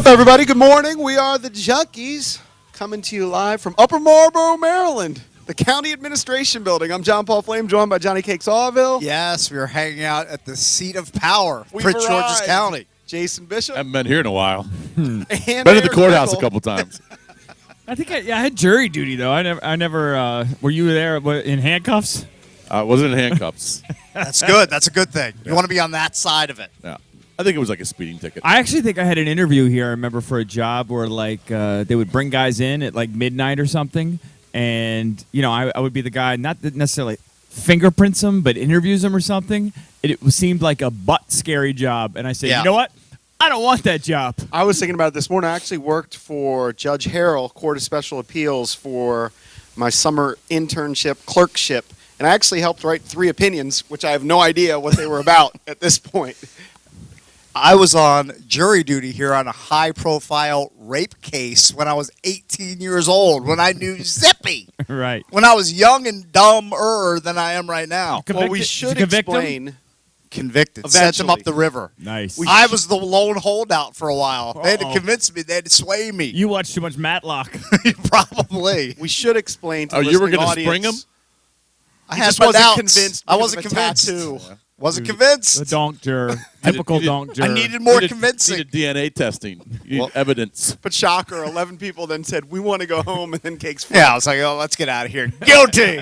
up, everybody? Good morning. We are the Junkies, coming to you live from Upper Marlboro, Maryland, the County Administration Building. I'm John Paul Flame, joined by Johnny Cakes Allville. Yes, we are hanging out at the seat of power, We've Prince George's arrived. County. Jason Bishop. Haven't been here in a while. And Been at the courthouse a couple times. I think I had jury duty though. I never. Were you there in handcuffs? I wasn't in handcuffs. That's good. That's a good thing. You want to be on that side of it. Yeah, I think it was like a speeding ticket. I actually think I had an interview here. I remember for a job where like they would bring guys in at like midnight or something, and I would be the guy not that necessarily fingerprints them, but interviews them or something. It seemed like a butt scary job, and I said, You know what? I don't want that job. I was thinking about it this morning. I actually worked for Judge Harrell, Court of Special Appeals, for my summer internship clerkship, and I actually helped write 3 opinions, which I have no idea what they were about at this point. I was on jury duty here on a high-profile rape case when I was 18 years old, when I knew zippy. Right. When I was young and dumber than I am right now. Well, we should explain. Convicted. Sent them up the river. Nice. I was the lone holdout for a while. They had to convince me. They had to sway me. You watched too much Matlock. Probably. We should explain to the you were listening gonna audience. spring him? I just wasn't convinced. I wasn't because of a convinced. tattoo. Wasn't convinced. The donk juror. Typical donk juror. I needed more convincing. Needed DNA testing. You need evidence. But shocker, 11 people then said, we want to go home, and then Cakes Yeah, I was like, oh, let's get out of here. Guilty.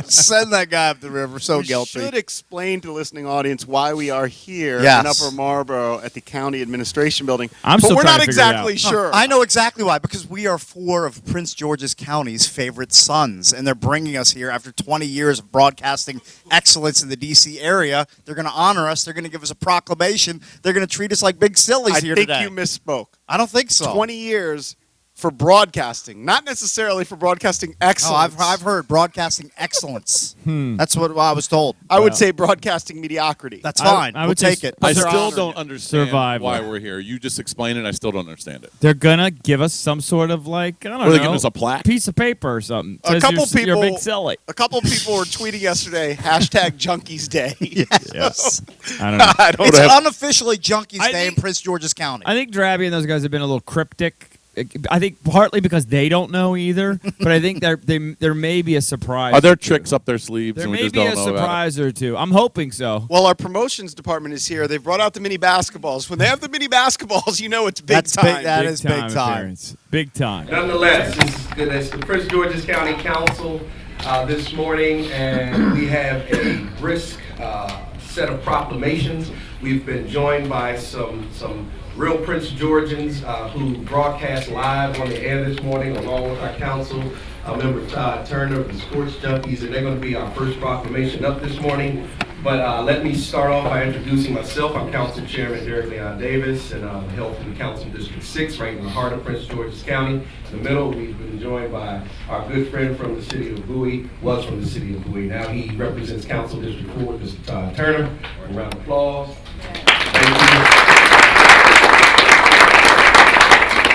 Send that guy up the river. So guilty. We should explain to the listening audience why we are here Yes. in Upper Marlboro at the County Administration Building. I'm but still we're trying not to figure it exactly out. sure. I know exactly why, because we are 4 of Prince George's County's favorite sons, and they're bringing us here after 20 years of broadcasting excellence in the D.C. area. They're going to honor us. They're going to give us a proclamation. They're going to treat us like big sillies here today. I think you misspoke. I don't think so. 20 years for broadcasting, not necessarily for broadcasting No, excellence. I've heard broadcasting excellence. That's what I was told. I would say broadcasting mediocrity. That's fine. I We'll would say take it. I They're still honored. don't understand Survival. why we're here. You just explained it. I still don't understand it. They're gonna give us some sort of like I don't Were know. they giving us a plaque? Piece of paper or something. A Says couple you're people- big silly. A couple people were tweeting yesterday, #Junkies Day. Yes. I don't know. I don't It's know. unofficially Junkies I Day in think- Prince George's County. I think Drabby and those guys have been a little cryptic. I think partly because they don't know either, but I think there may be a surprise. Are there or two. tricks up their sleeves There and we may just be don't a know about it? surprise or two. I'm hoping so. Well, our promotions department is here. They've brought out the mini basketballs. When they have the mini basketballs, you know it's big That's time. big. That is big time. appearance. Big time. Nonetheless, it's the Prince George's County Council this morning, and we have a brisk set of proclamations. We've been joined by some real Prince Georgians who broadcast live on the air this morning, along with our council member Todd Turner of the Sports Junkies, and they're going to be our first proclamation up this morning. But let me start off by introducing myself. I'm Council Chairman Derek Leon Davis, and I'm held from the Council District 6, right in the heart of Prince George's County. In the middle, we've been joined by our good friend from the city of Bowie, was from the city of Bowie. Now he represents Council District 4, Mr. Todd Turner. A round of applause. Thank you.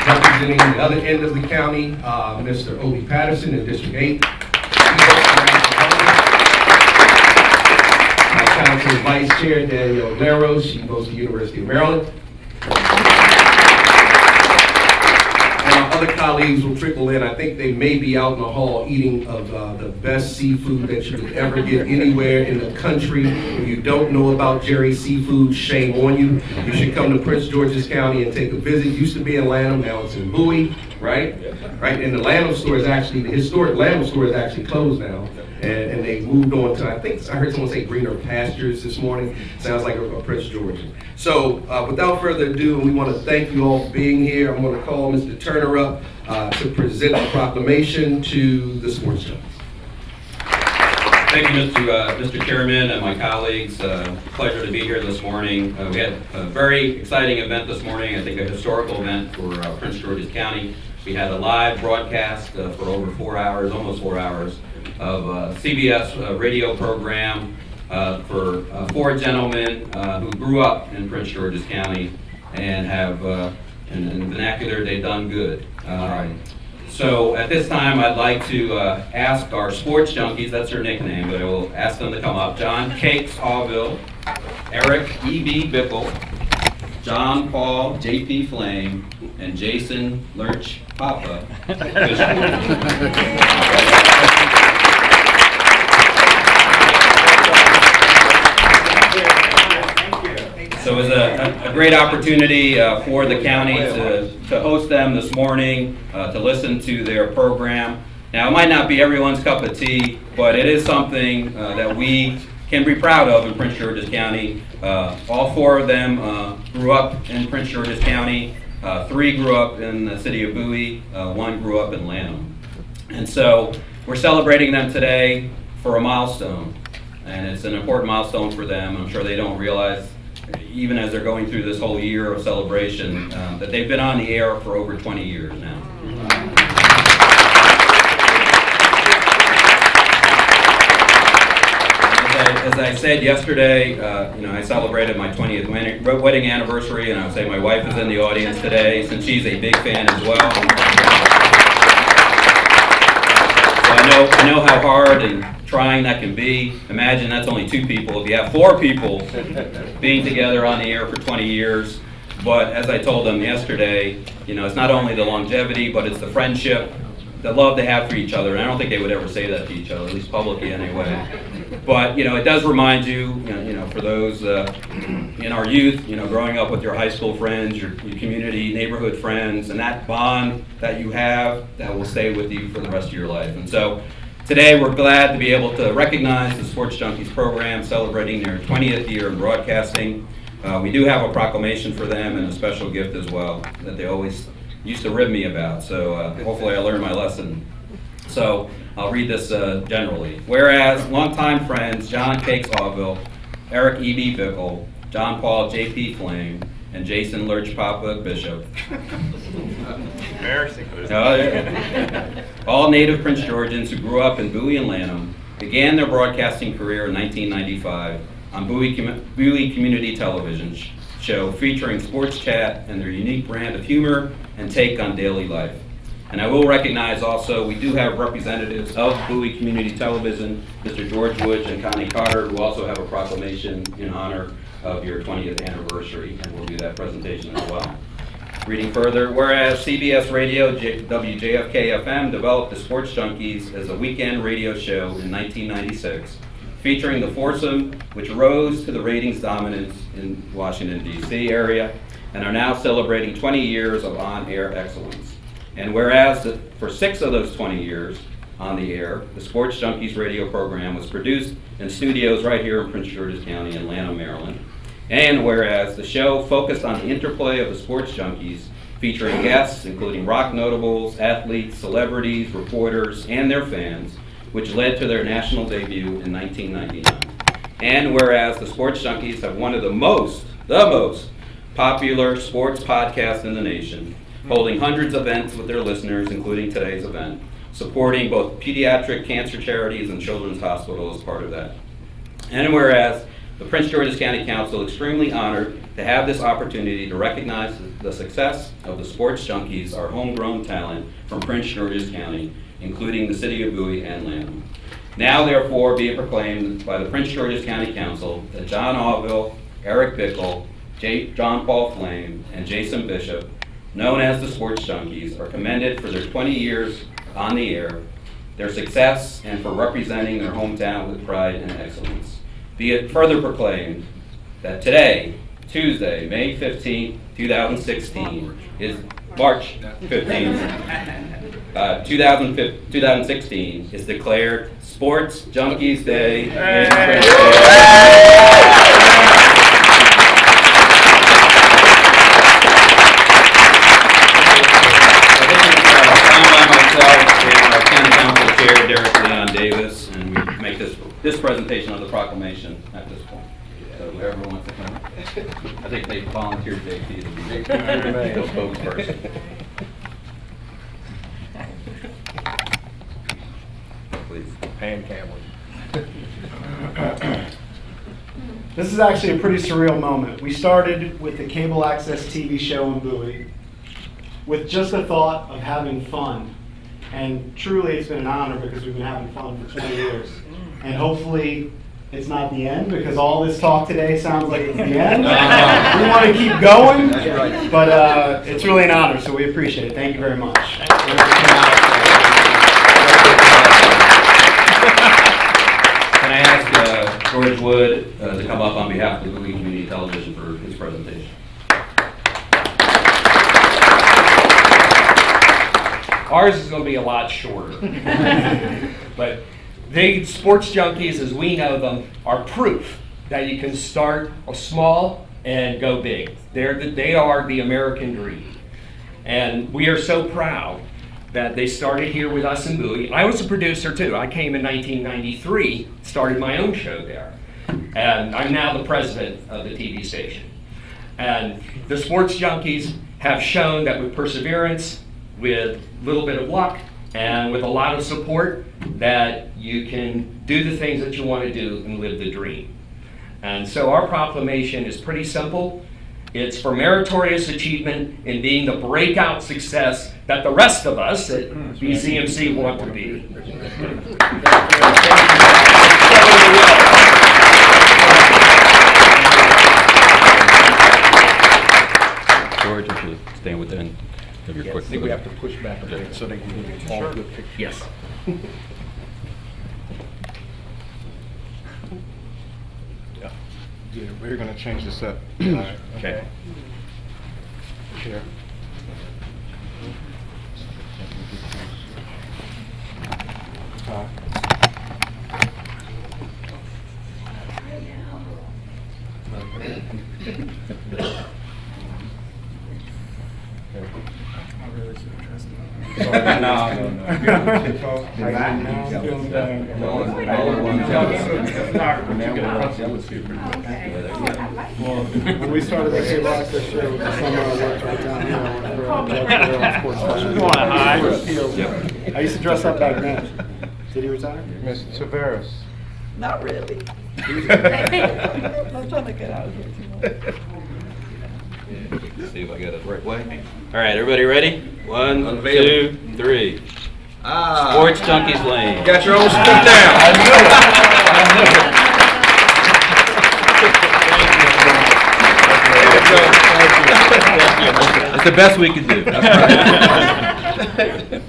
Representing the other end of the county, Mr. Obie Patterson in District 8. My council vice chair, Danielle Laro, she goes to the University of Maryland. And our other colleagues will trickle in. I think they may be out in the hall eating of the best seafood that you could ever get anywhere in the country. If you don't know about Jerry's Seafood, shame on you. You should come to Prince George's County and take a visit. It used to be in Lanham, now it's in Bowie, right? Right, and the Lanham store is actually, the historic Lanham store is actually closed now. And they moved on to, I think, I heard someone say greener pastures this morning. Sounds like a Prince Georgian. So without further ado, we want to thank you all for being here. I'm going to call Mr. Turner up to present the proclamation to the Sports Junkies. Thank you, Mr. Chairman and my colleagues. Pleasure to be here this morning. We had a very exciting event this morning, I think a historical event for Prince George's County. We had a live broadcast for over 4 hours, almost 4 hours, of a CBS radio program for 4 gentlemen who grew up in Prince George's County and have, in vernacular, they've done good. So at this time, I'd like to ask our Sports Junkies, that's their nickname, but I will ask them to come up. John Cakes Allville, Eric E.B. Bickle, John Paul J.P. Flame, and Jason Lurch Papa. So it was a great opportunity for the county to host them this morning, to listen to their program. Now, it might not be everyone's cup of tea, but it is something that we can be proud of in Prince George's County. All four of them grew up in Prince George's County. 3 grew up in the city of Bowie. 1 grew up in Lanham. And so we're celebrating them today for a milestone. And it's an important milestone for them. I'm sure they don't realize, even as they're going through this whole year of celebration, that they've been on the air for over 20 years now. As I said yesterday, I celebrated my 20th wedding anniversary, and I would say my wife is in the audience today, since she's a big fan as well. So I know how hard and trying that can be. Imagine that's only 2 people. If you have 4 people being together on the air for 20 years, but as I told them yesterday, it's not only the longevity, but it's the friendship, the love they have for each other. And I don't think they would ever say that to each other, at least publicly anyway. But it does remind you, for those in our youth, growing up with your high school friends, your community, neighborhood friends, and that bond that you have that will stay with you for the rest of your life. And so today we're glad to be able to recognize the Sports Junkies program celebrating their 20th year in broadcasting. We do have a proclamation for them and a special gift as well that they always used to rib me about. So hopefully I learned my lesson. So I'll read this generally. Whereas longtime friends John Cakes Auville, Eric E.B. Bickle, John Paul J.P. Flame, and Jason Lurch Papa Bishop. Embarrassing. All native Prince Georgians who grew up in Bowie and Lanham began their broadcasting career in 1995 on Bowie Community Television show featuring sports chat and their unique brand of humor and take on daily life. And I will recognize also, we do have representatives of Bowie Community Television, Mr. George Woods and Connie Carter, who also have a proclamation in honor of your 20th anniversary, and we'll do that presentation as well. Reading further, whereas CBS Radio WJFK-FM developed the Sports Junkies as a weekend radio show in 1996, featuring the foursome, which rose to the ratings dominance in Washington, D.C. area, and are now celebrating 20 years of on-air excellence. And whereas for 6 of those 20 years on the air, the Sports Junkies radio program was produced in studios right here in Prince George's County in Lanham, Maryland. And whereas the show focused on the interplay of the Sports Junkies, featuring guests including rock notables, athletes, celebrities, reporters, and their fans, which led to their national debut in 1999. And whereas the Sports Junkies have one of the most popular sports podcasts in the nation, holding hundreds of events with their listeners, including today's event, supporting both pediatric cancer charities and children's hospitals as part of that. And whereas the Prince George's County Council is extremely honored to have this opportunity to recognize the success of the Sports Junkies, our homegrown talent from Prince George's County, including the city of Bowie and Lanham. Now, therefore, be it proclaimed by the Prince George's County Council that John Auville, Eric Bickle, John Paul Flame, and Jason Bishop, known as the Sports Junkies, are commended for their 20 years on the air, their success, and for representing their hometown with pride and excellence. Be it further proclaimed that today, Tuesday, May 15th, 2016, is March 15th, 2016, is declared Sports Junkies Day in Prince Derek Leon Davis, and we make this presentation of the proclamation at this point. So whoever wants to come. I think they volunteered JP to be the spokesperson. Please. Pan Cameron. This is actually a pretty surreal moment. We started with the cable access TV show in Bowie with just the thought of having fun. And truly, it's been an honor because we've been having fun for 20 years. And hopefully, it's not the end, because all this talk today sounds like it's the end. We want to keep going, but it's really an honor, so we appreciate it. Thank you very much. Can I ask George Wood to come up on behalf of the Bowie Community Television for his presentation? Ours is going to be a lot shorter. But they, Sports Junkies, as we know them, are proof that you can start small and go big. They are the American dream. And we are so proud that they started here with us in Bowie. I was a producer too. I came in 1993, started my own show there. And I'm now the president of the TV station. And the Sports Junkies have shown that with perseverance, with a little bit of luck, and with a lot of support, that you can do the things that you want to do and live the dream. And so our proclamation is pretty simple. It's for meritorious achievement in being the breakout success that the rest of us at BCMC want to be. George, if you stand within of your quick. I think we have to push back a bit so they can get all the good pictures. Yes. Yeah, we're going to change this up. All right. Okay. Here. When we started the K-Rock this year, with the summer I worked right down here, I worked for Sports Junkies. I used to dress up back then. Did he retire? Mr. Tavares. Not really. I'm trying to get out of here too much. See if I got it the right way. All right, everybody ready? 1, 2, 3. Sports Junkies Lane. Got your own spin down. I knew it. It's the best we could do. That's right.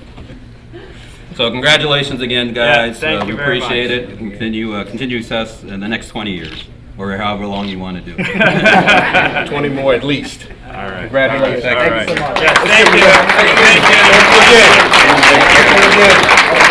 So congratulations again, guys. thank you we very appreciate much. it. Continue success in the next 20 years, or however long you want to do it. 20 more at least. All right. Congratulations. All right. Thank you so much. Yes, thank you. Thank you. Thank you again.